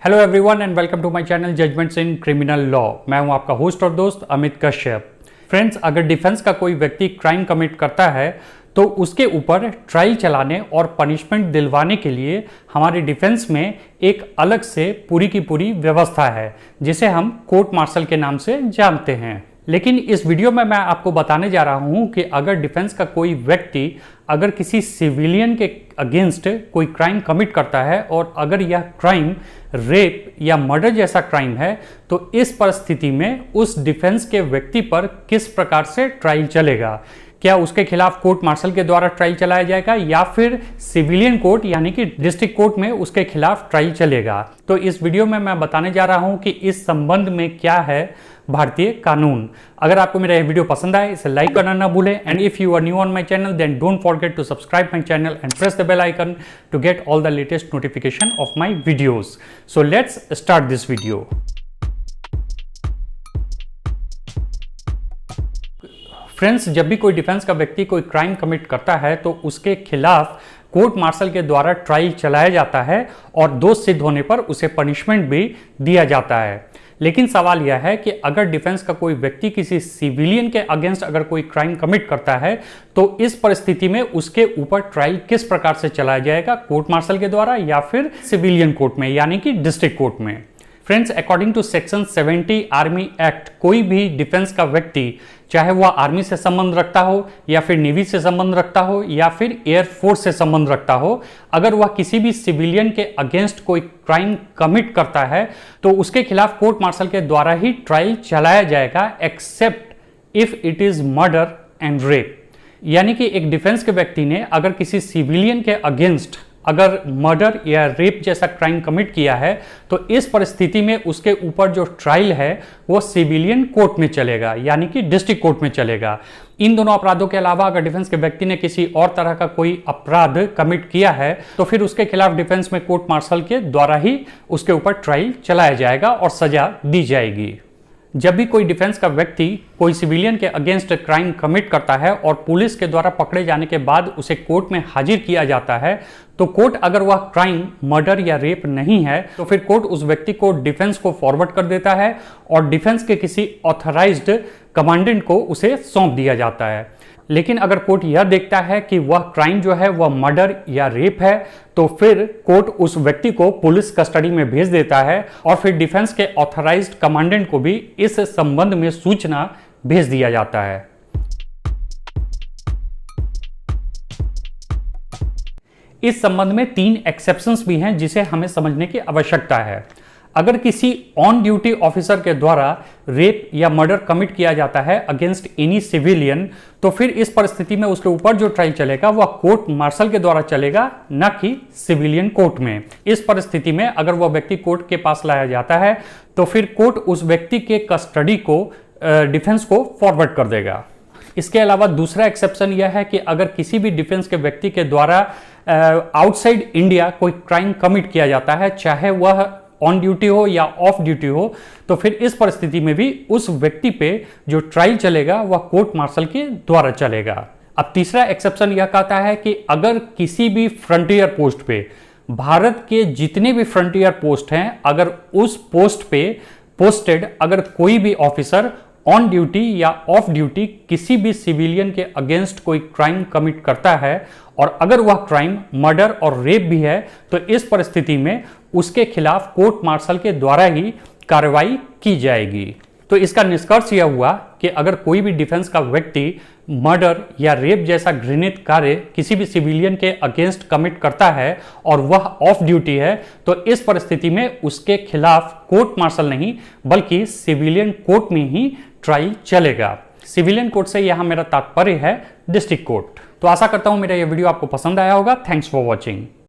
Hello everyone and welcome to my channel judgments in criminal law. मैं हूं आपका host और दोस्त अमित कश्यप। फ्रेंड्स, अगर डिफेंस का कोई व्यक्ति क्राइम कमिट करता है तो उसके ऊपर ट्रायल चलाने और पनिशमेंट दिलवाने के लिए हमारे डिफेंस में एक अलग से पूरी की पूरी व्यवस्था है, जिसे हम कोर्ट मार्शल के नाम से जानते हैं। लेकिन इस वीडियो में मैं आपको बताने जा रहा हूं कि अगर डिफेंस का कोई व्यक्ति अगर किसी सिविलियन के अगेंस्ट कोई क्राइम कमिट करता है और अगर यह क्राइम रेप या मर्डर जैसा क्राइम है, तो इस परिस्थिति में उस डिफेंस के व्यक्ति पर किस प्रकार से ट्रायल चलेगा। क्या उसके खिलाफ कोर्ट मार्शल के द्वारा ट्रायल चलाया जाएगा या फिर सिविलियन कोर्ट यानी कि डिस्ट्रिक्ट कोर्ट में उसके खिलाफ ट्रायल चलेगा। तो इस वीडियो में मैं बताने जा रहा हूं कि इस संबंध में क्या है भारतीय कानून। अगर आपको मेरा यह वीडियो पसंद आए इसे लाइक करना ना भूलें, and if you are new on my channel then don't forget to subscribe my channel and press the bell icon to get all the latest notification of my videos. So let's start this video. Friends, जब भी कोई defence का व्यक्ति कोई crime commit करता है तो उसके खिलाफ कोर्ट मार्शल के द्वारा ट्रायल चलाया जाता है और दोष सिद्ध होने पर उसे पनिशमेंट भी दिया जाता है। लेकिन सवाल यह है कि अगर डिफेंस का कोई व्यक्ति किसी सिविलियन के अगेंस्ट अगर कोई क्राइम कमिट करता है तो इस परिस्थिति में उसके ऊपर ट्रायल किस प्रकार से चलाया जाएगा, कोर्ट मार्शल के द्वारा या फिर सिविलियन कोर्ट में यानी कि डिस्ट्रिक्ट कोर्ट में। Friends, according to section 70 army act, कोई भी डिफेंस का व्यक्ति चाहे वह आर्मी से संबंध रखता हो या फिर नेवी से संबंध रखता हो या फिर एयरफोर्स से संबंध रखता हो, अगर वह किसी भी सिविलियन के अगेंस्ट कोई क्राइम कमिट करता है तो उसके खिलाफ कोर्ट मार्शल के द्वारा ही ट्रायल चलाया जाएगा, except if it is murder and rape. यानी कि एक डिफेंस के व्यक्ति ने अगर किसी सिविलियन के अगेंस्ट अगर मर्डर या रेप जैसा क्राइम कमिट किया है तो इस परिस्थिति में उसके ऊपर जो ट्रायल है वो सिविलियन कोर्ट में चलेगा यानी कि डिस्ट्रिक्ट कोर्ट में चलेगा। इन दोनों अपराधों के अलावा अगर डिफेंस के व्यक्ति ने किसी और तरह का कोई अपराध कमिट किया है तो फिर उसके खिलाफ डिफेंस में कोर्ट मार्शल के द्वारा ही उसके ऊपर ट्रायल चलाया जाएगा और सजा दी जाएगी। जब भी कोई डिफेंस का व्यक्ति कोई सिविलियन के अगेंस्ट क्राइम कमिट करता है और पुलिस के द्वारा पकड़े जाने के बाद उसे कोर्ट में हाजिर किया जाता है तो कोर्ट अगर वह क्राइम मर्डर या रेप नहीं है तो फिर कोर्ट उस व्यक्ति को डिफेंस को फॉरवर्ड कर देता है और डिफेंस के किसी ऑथराइज्ड कमांडेंट को उसे सौंप दिया जाता है। लेकिन अगर कोर्ट यह देखता है कि वह क्राइम जो है वह मर्डर या रेप है तो फिर कोर्ट उस व्यक्ति को पुलिस कस्टडी में भेज देता है और फिर डिफेंस के ऑथराइज्ड कमांडेंट को भी इस संबंध में सूचना भेज दिया जाता है। इस संबंध में 3 एक्सेप्शंस भी हैं जिसे हमें समझने की आवश्यकता है। अगर किसी ऑन ड्यूटी ऑफिसर के द्वारा रेप या मर्डर कमिट किया जाता है अगेंस्ट एनी सिविलियन तो फिर इस परिस्थिति में उसके ऊपर जो ट्रायल चलेगा वह कोर्ट मार्शल के द्वारा चलेगा, न कि सिविलियन कोर्ट में। इस परिस्थिति में अगर वह व्यक्ति कोर्ट के पास लाया जाता है तो फिर कोर्ट उस व्यक्ति के कस्टडी को डिफेंस को फॉरवर्ड कर देगा। इसके अलावा दूसरा एक्सेप्शन यह है कि अगर किसी भी डिफेंस के व्यक्ति के द्वारा आउटसाइड इंडिया कोई क्राइम कमिट किया जाता है, चाहे वह ऑन ड्यूटी हो या ऑफ ड्यूटी हो, तो फिर इस परिस्थिति में भी उस व्यक्ति पे जो ट्रायल चलेगा वह कोर्ट मार्शल के द्वारा चलेगा। अब तीसरा एक्सेप्शन यह कहता है कि अगर किसी भी फ्रंटियर पोस्ट पे, भारत के जितने भी फ्रंटियर पोस्ट हैं, अगर उस पोस्ट पे पोस्टेड अगर कोई भी ऑफिसर ऑन ड्यूटी या ऑफ ड्यूटी किसी भी सिविलियन के अगेंस्ट कोई क्राइम कमिट करता है और अगर वह क्राइम मर्डर और रेप भी है तो इस परिस्थिति में उसके खिलाफ कोर्ट मार्शल के द्वारा ही कार्रवाई की जाएगी। तो इसका निष्कर्ष यह हुआ कि अगर कोई भी डिफेंस का व्यक्ति मर्डर या रेप जैसा घृणित कार्य किसी भी सिविलियन के अगेंस्ट कमिट करता है और वह ऑफ ड्यूटी है तो इस परिस्थिति में उसके खिलाफ कोर्ट मार्शल नहीं बल्कि सिविलियन कोर्ट में ही ट्रायल चलेगा। सिविलियन कोर्ट से यहां मेरा तात्पर्य है डिस्ट्रिक्ट कोर्ट। तो आशा करता हूं मेरा यह वीडियो आपको पसंद आया होगा। Thanks for watching.